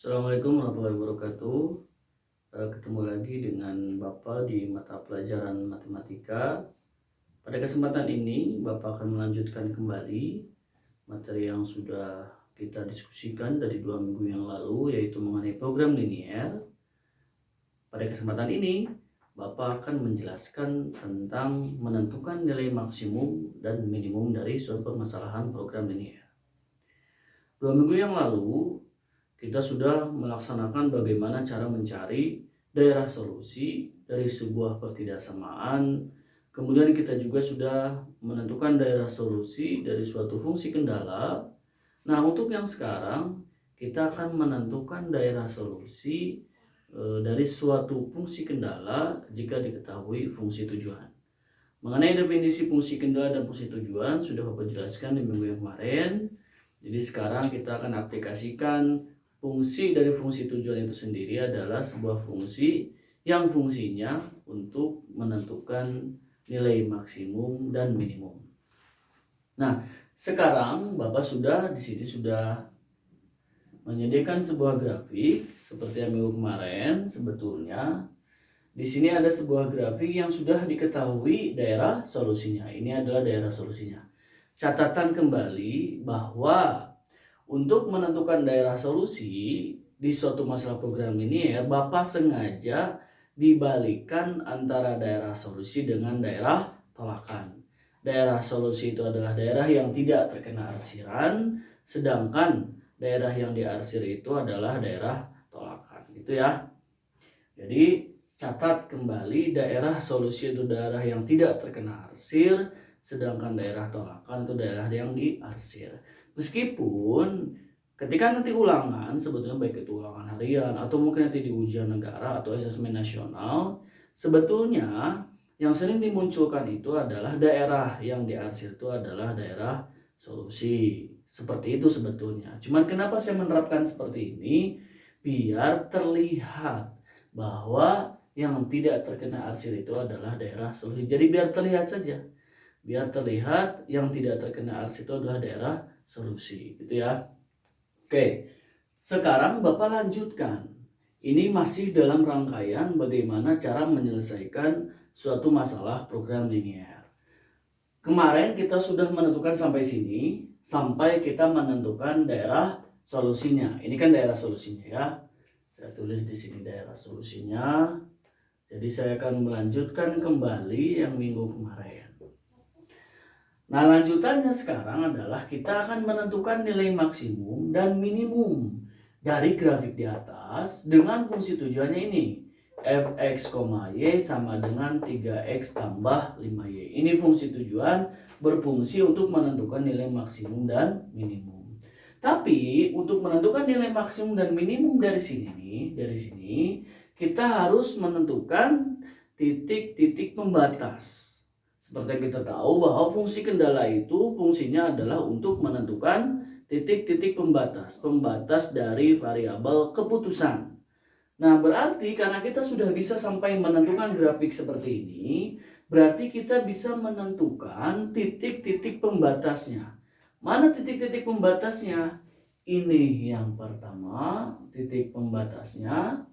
Assalamualaikum warahmatullahi wabarakatuh. Ketemu lagi dengan Bapak di mata pelajaran matematika. Pada kesempatan ini, Bapak akan melanjutkan kembali materi yang sudah kita diskusikan dari 2 minggu yang lalu, yaitu mengenai program linier. Pada kesempatan ini, Bapak akan menjelaskan tentang menentukan nilai maksimum dan minimum dari suatu permasalahan program linier. 2 minggu yang lalu, kita sudah melaksanakan bagaimana cara mencari daerah solusi dari sebuah pertidaksamaan. Kemudian kita juga sudah menentukan daerah solusi dari suatu fungsi kendala. Nah, untuk yang sekarang kita akan menentukan daerah solusi dari suatu fungsi kendala jika diketahui fungsi tujuan. Mengenai definisi fungsi kendala dan fungsi tujuan sudah Bapak jelaskan di minggu yang kemarin. Jadi sekarang kita akan aplikasikan fungsi dari fungsi tujuan itu sendiri adalah sebuah fungsi yang fungsinya untuk menentukan nilai maksimum dan minimum. Nah, sekarang Bapak sudah di sini sudah menyediakan sebuah grafik seperti yang minggu kemarin. Sebetulnya di sini ada sebuah grafik yang sudah diketahui daerah solusinya. Ini adalah daerah solusinya. Catatan kembali bahwa untuk menentukan daerah solusi di suatu masalah program ini Bapak sengaja dibalikkan antara daerah solusi dengan daerah tolakan. Daerah solusi itu adalah daerah yang tidak terkena arsiran, sedangkan daerah yang diarsir itu adalah daerah tolakan. Gitu ya. Jadi catat kembali, daerah solusi itu daerah yang tidak terkena arsir, sedangkan daerah tolakan itu daerah yang diarsir. Meskipun ketika nanti ulangan, sebetulnya baik itu ulangan harian atau mungkin nanti di ujian negara atau asesmen nasional, sebetulnya yang sering dimunculkan itu adalah daerah yang diarsir itu adalah daerah solusi. Seperti itu sebetulnya. Cuman kenapa saya menerapkan seperti ini? Biar terlihat bahwa yang tidak terkena arsir itu adalah daerah solusi. Jadi biar terlihat saja. Biar terlihat yang tidak terkena arsir itu adalah daerah solusi, gitu ya. Oke, sekarang Bapak lanjutkan. Ini masih dalam rangkaian bagaimana cara menyelesaikan suatu masalah program linier. Kemarin kita sudah menentukan sampai sini, sampai kita menentukan daerah solusinya. Ini kan daerah solusinya ya. Saya tulis di sini daerah solusinya. Jadi saya akan melanjutkan kembali yang minggu kemarin. Nah, lanjutannya sekarang adalah kita akan menentukan nilai maksimum dan minimum dari grafik di atas dengan fungsi tujuannya ini. Fx, y sama dengan 3x tambah 5y. Ini fungsi tujuan berfungsi untuk menentukan nilai maksimum dan minimum. Tapi untuk menentukan nilai maksimum dan minimum dari sini kita harus menentukan titik-titik pembatas. Seperti yang kita tahu bahwa fungsi kendala itu fungsinya adalah untuk menentukan titik-titik pembatas dari variabel keputusan. Nah, berarti karena kita sudah bisa sampai menentukan grafik seperti ini, berarti kita bisa menentukan titik-titik pembatasnya. Mana titik-titik pembatasnya? Ini yang pertama, titik pembatasnya.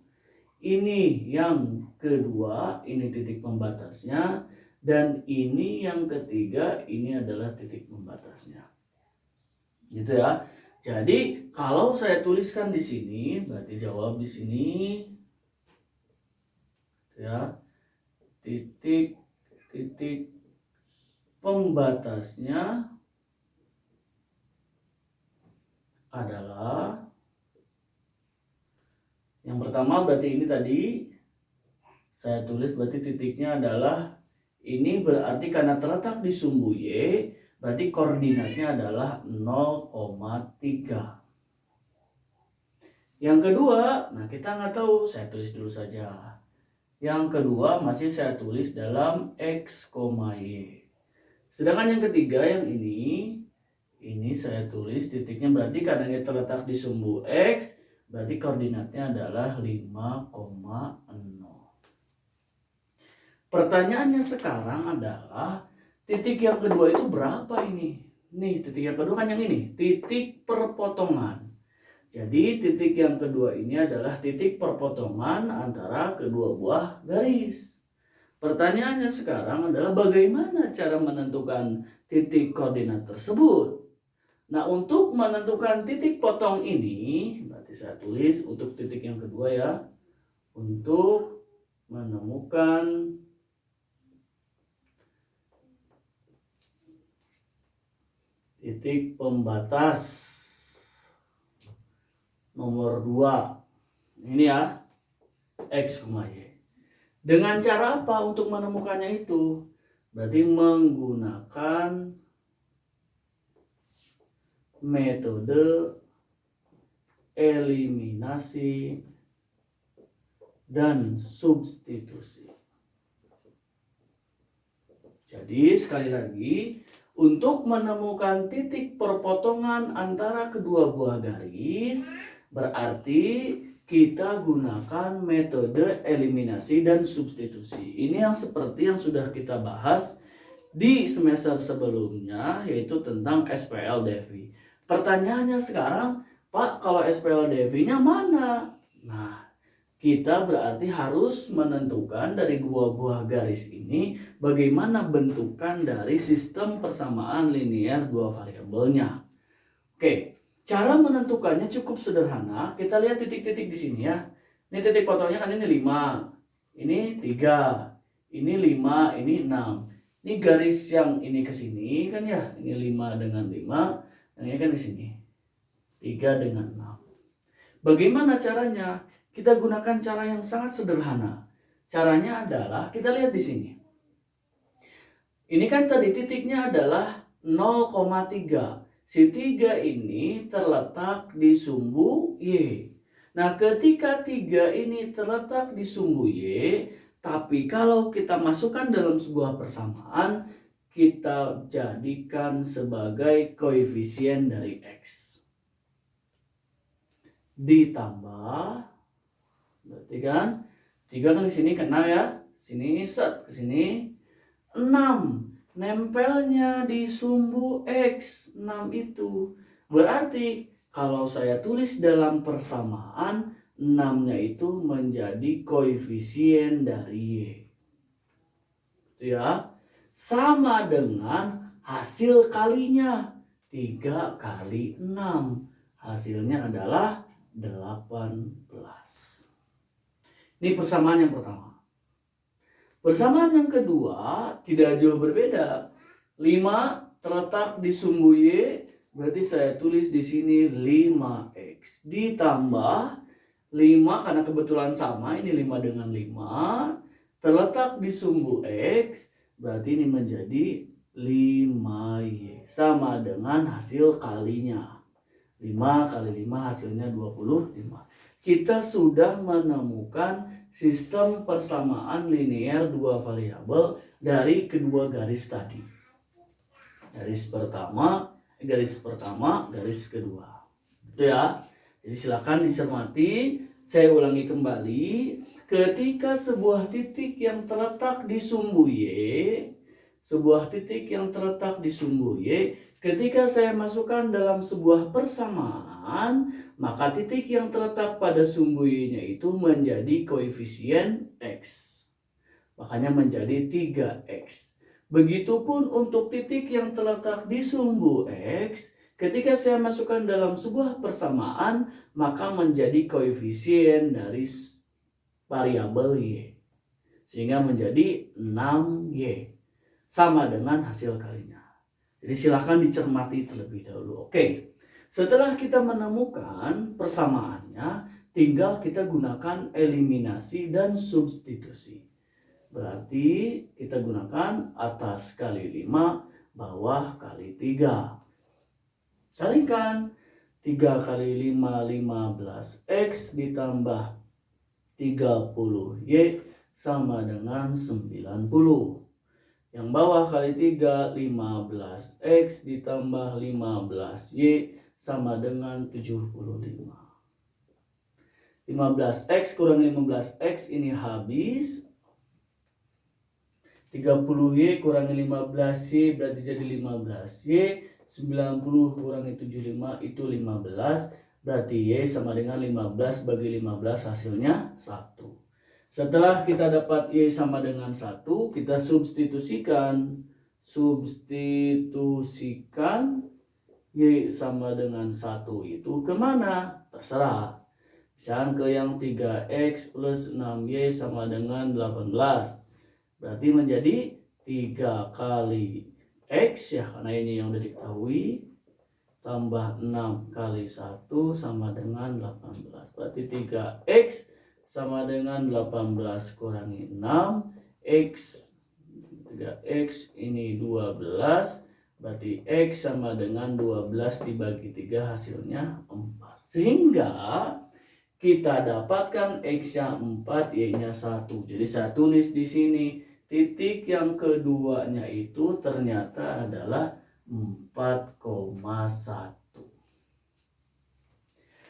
Ini yang kedua, ini titik pembatasnya. Dan ini yang ketiga, ini adalah titik pembatasnya. Gitu ya. Jadi kalau saya tuliskan di sini, berarti jawab di sini, ya, titik pembatasnya adalah yang pertama, berarti ini tadi saya tulis berarti titiknya adalah ini, berarti karena terletak di sumbu Y, berarti koordinatnya adalah 0,3. Yang kedua, nah kita nggak tahu, saya tulis dulu saja. Yang kedua masih saya tulis dalam X, Y. Sedangkan yang ketiga, yang ini saya tulis titiknya berarti karena ini terletak di sumbu X, berarti koordinatnya adalah 5,0. Pertanyaannya sekarang adalah titik yang kedua itu berapa ini? Nih, titik yang kedua kan yang ini, titik perpotongan. Jadi titik yang kedua ini adalah titik perpotongan antara kedua buah garis. Pertanyaannya sekarang adalah bagaimana cara menentukan titik koordinat tersebut? Nah, untuk menentukan titik potong ini, berarti saya tulis untuk titik yang kedua ya, untuk menemukan titik pembatas nomor 2. Ini ya, X, Y. Dengan cara apa untuk menemukannya itu? Berarti menggunakan metode eliminasi dan substitusi. Jadi sekali lagi, untuk menemukan titik perpotongan antara kedua buah garis, berarti kita gunakan metode eliminasi dan substitusi. Ini yang seperti yang sudah kita bahas di semester sebelumnya, yaitu tentang SPLDV. Pertanyaannya sekarang, Pak, kalau SPLDV-nya mana? Nah, kita berarti harus menentukan dari dua buah garis ini bagaimana bentukan dari sistem persamaan linear dua variabelnya. Oke, cara menentukannya cukup sederhana. Kita lihat titik-titik di sini ya. Ini titik potongnya kan ini 5, ini 3, ini 5, ini 6. Ini garis yang ini ke sini kan ya. Ini 5 dengan 5, yang ini kan di sini. 3 dengan 6. Bagaimana caranya? Kita gunakan cara yang sangat sederhana. Caranya adalah kita lihat di sini. Ini kan tadi titiknya adalah 0,3. Si 3 ini terletak di sumbu Y. Nah, ketika 3 ini terletak di sumbu Y, tapi kalau kita masukkan dalam sebuah persamaan, kita jadikan sebagai koefisien dari X. Ditambah, berarti kan 3 kan di sini kena ya, sini set ke sini 6 nempelnya di sumbu X 6 itu. Berarti kalau saya tulis dalam persamaan, 6-nya itu menjadi koefisien dari Y. Itu ya. Sama dengan hasil kalinya 3 kali 6. Hasilnya adalah 18. Ini persamaan yang pertama. Persamaan yang kedua tidak jauh berbeda. 5 terletak di sumbu Y, berarti saya tulis di sini 5X ditambah 5 karena kebetulan sama, ini 5 dengan 5 terletak di sumbu X, berarti ini menjadi 5Y sama dengan hasil kalinya. 5 kali 5 hasilnya 25. Kita sudah menemukan sistem persamaan linear dua variabel dari kedua garis tadi. Garis pertama, garis kedua. Itu ya. Jadi silakan dicermati. Saya ulangi kembali. Ketika sebuah titik yang terletak di sumbu Y, ketika saya masukkan dalam sebuah persamaan, maka titik yang terletak pada sumbu Y-nya itu menjadi koefisien X. Makanya menjadi 3X. Begitupun untuk titik yang terletak di sumbu X, ketika saya masukkan dalam sebuah persamaan, maka menjadi koefisien dari variabel Y. Sehingga menjadi 6Y. Sama dengan hasil kalinya. Jadi silakan dicermati terlebih dahulu. Oke, setelah kita menemukan persamaannya, tinggal kita gunakan eliminasi dan substitusi. Berarti kita gunakan atas kali 5, bawah kali 3. Kalikan 3 kali 5, 15X ditambah 30Y sama dengan 90. Yang bawah kali 3, 15X ditambah 15Y sama dengan 75. 15X kurang 15X ini habis. 30Y kurangi 15Y berarti jadi 15Y. 90 kurangi 75 itu 15. Berarti Y sama dengan 15 bagi 15 hasilnya 1. Setelah kita dapat Y sama dengan 1, kita substitusikan. Substitusikan Y sama dengan 1 itu kemana? Terserah. Misalnya ke yang 3X plus 6Y sama dengan 18. Berarti menjadi 3 kali X ya, karena ini yang udah diketahui, tambah 6 kali 1 sama dengan 18. Berarti 3X sama dengan 18 kurangi 6. X 3X ini 12. Berarti X sama dengan 12 dibagi 3 hasilnya 4. Sehingga kita dapatkan X-nya 4, Y-nya 1. Jadi saya tulis di sini. Titik yang keduanya itu ternyata adalah 4,1.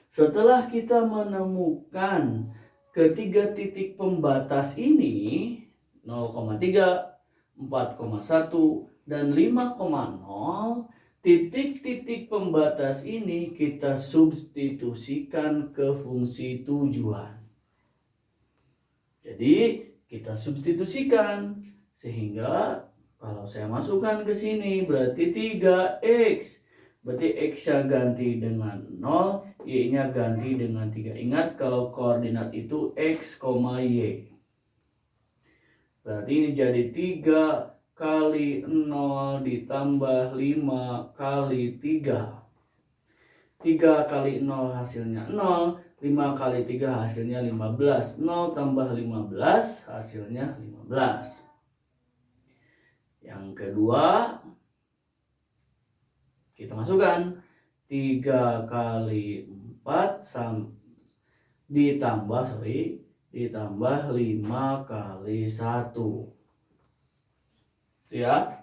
Setelah kita menemukan ketiga titik pembatas ini, 0,3, 4,1, dan 5,0, titik-titik pembatas ini kita substitusikan ke fungsi tujuan. Jadi kita substitusikan sehingga kalau saya masukkan ke sini berarti 3X. Berarti X-nya ganti dengan 0, Y-nya ganti dengan 3. Ingat kalau koordinat itu X, Y. Berarti ini jadi 3 kali 0 ditambah 5 kali 3. 3 kali 0 hasilnya 0. 5 kali 3 hasilnya 15. 0 tambah 15 hasilnya 15. Yang kedua, kita masukkan 3 kali 4 ditambah 5 kali 1. Ya.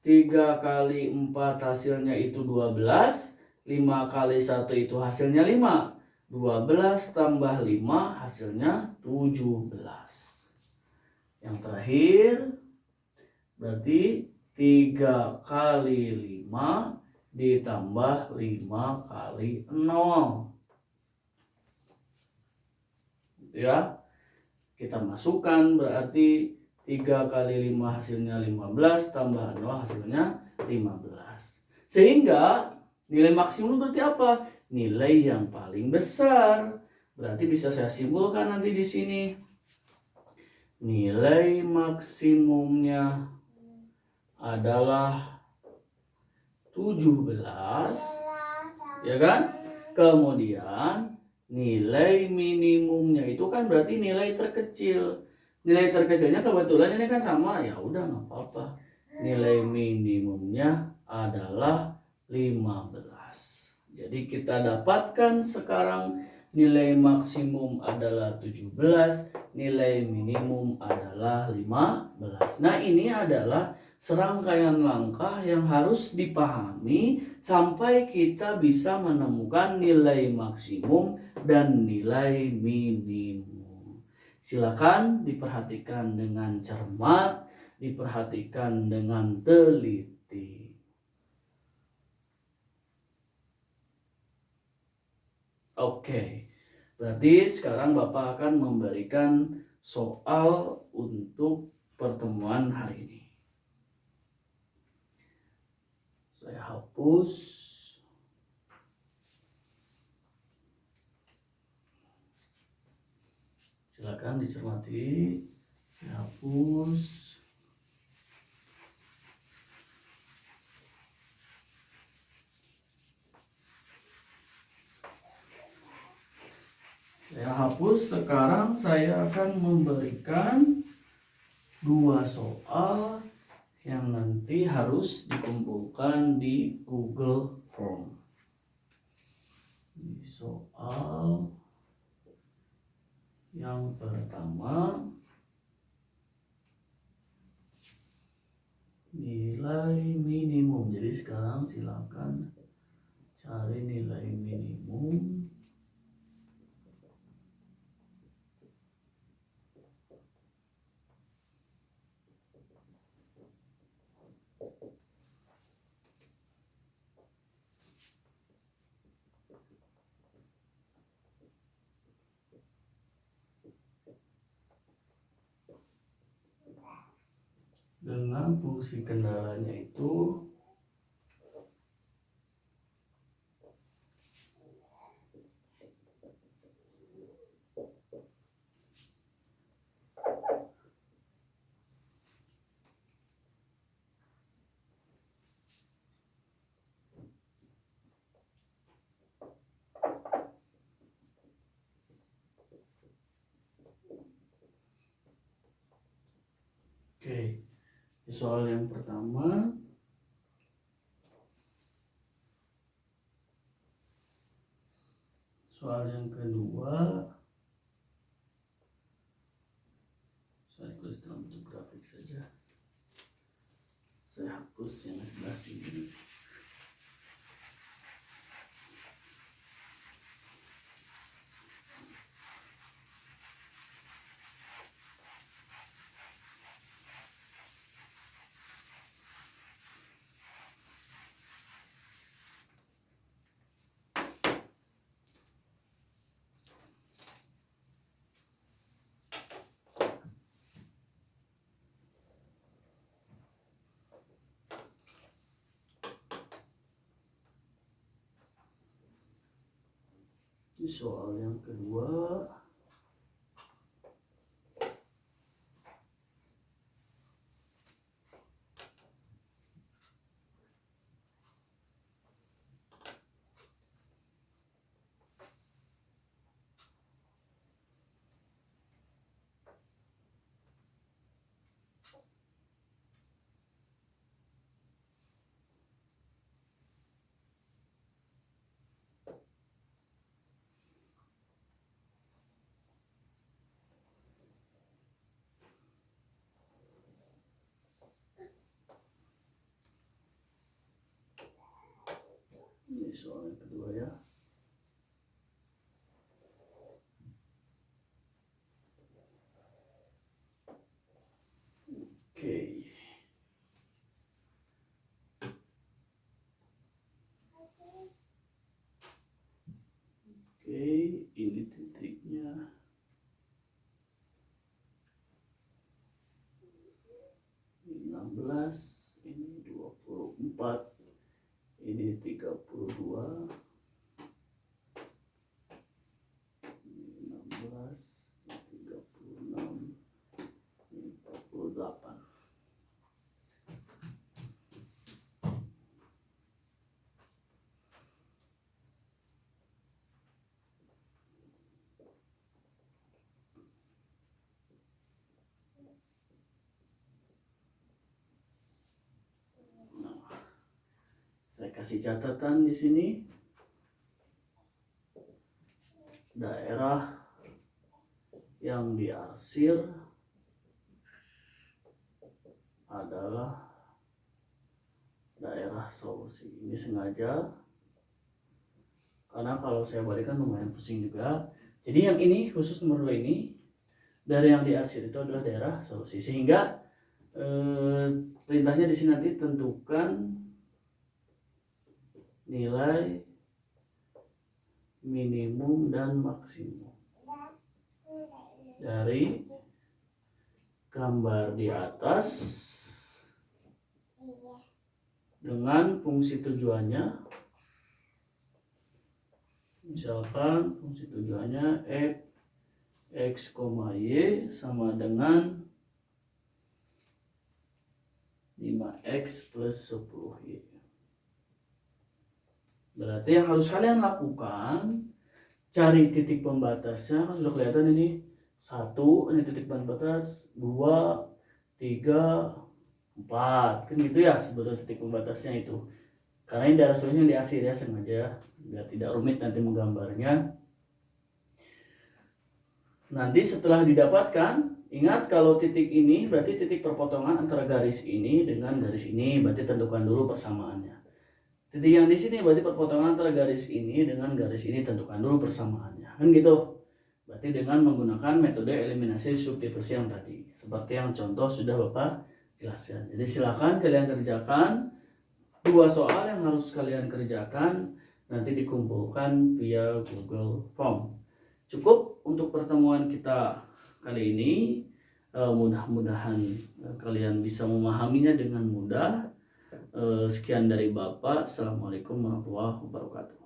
3 kali 4 hasilnya itu 12. 5 kali 1 itu hasilnya 5. 12 tambah 5 hasilnya 17. Yang terakhir berarti 3 kali 5 ditambah 5 kali 0. Ya. Kita masukkan berarti 3 kali 5 hasilnya 15 tambah 0 hasilnya 15. Sehingga nilai maksimum berarti apa? Nilai yang paling besar. Berarti bisa saya simpulkan nanti di sini. Nilai maksimumnya adalah 17, ya kan? Kemudian nilai minimumnya itu kan berarti nilai terkecil. Nilai terkecilnya kebetulan ini kan sama, ya udah nggak apa-apa. Nilai minimumnya adalah 15. Jadi kita dapatkan sekarang nilai maksimum adalah 17, nilai minimum adalah 15. Nah, ini adalah serangkaian langkah yang harus dipahami sampai kita bisa menemukan nilai maksimum dan nilai minimum. Silakan diperhatikan dengan cermat, diperhatikan dengan teliti. Oke, berarti sekarang Bapak akan memberikan soal untuk pertemuan hari ini. Saya hapus. Silakan dicermati. Saya hapus. Saya hapus. Sekarang saya akan memberikan 2 soal yang nanti harus dikumpulkan di Google Form. Di soal yang pertama, nilai minimum. Jadi sekarang silakan cari nilai minimum. dengan fungsi kendalanya itu oke. Soal yang pertama, soal yang kedua, saya tulis dalam bentuk grafik saja. Saya hapus yang sebelah sini. Ini soal yang kedua. Ini soal yang kedua ya. Oke. Oke, ini titiknya. Ini 16, ini 24, ini 32, ini 16, ini 36, ini 48. Saya kasih catatan di sini. Daerah yang diarsir adalah daerah solusi. Ini sengaja karena kalau saya balikan lumayan pusing juga. Jadi yang ini khusus nomor 2 ini, daerah yang diarsir itu adalah daerah solusi. Sehingga perintahnya di sini nanti tentukan nilai minimum dan maksimum dari gambar di atas dengan fungsi tujuannya. Misalkan fungsi tujuannya x, y sama dengan 5x plus 10y. Berarti yang harus kalian lakukan, cari titik pembatasnya. Kan sudah kelihatan ini 1, ini titik pembatas, 2, 3, 4. Kan gitu ya sebetulnya titik pembatasnya itu. Karena ini daerah solusi yang diarsir ya, sengaja biar tidak rumit nanti menggambarnya. Nanti setelah didapatkan, ingat kalau titik ini berarti titik perpotongan antara garis ini dengan garis ini, berarti tentukan dulu persamaannya. Titik yang di sini berarti perpotongan antara garis ini dengan garis ini, tentukan dulu persamaannya. Kan gitu. Berarti dengan menggunakan metode eliminasi substitusi yang tadi. Seperti yang contoh sudah Bapak jelaskan. Jadi silakan kalian kerjakan 2 soal yang harus kalian kerjakan, nanti dikumpulkan via Google Form. Cukup untuk pertemuan kita kali ini. Mudah-mudahan kalian bisa memahaminya dengan mudah. Sekian dari Bapak. Assalamualaikum warahmatullahi wabarakatuh.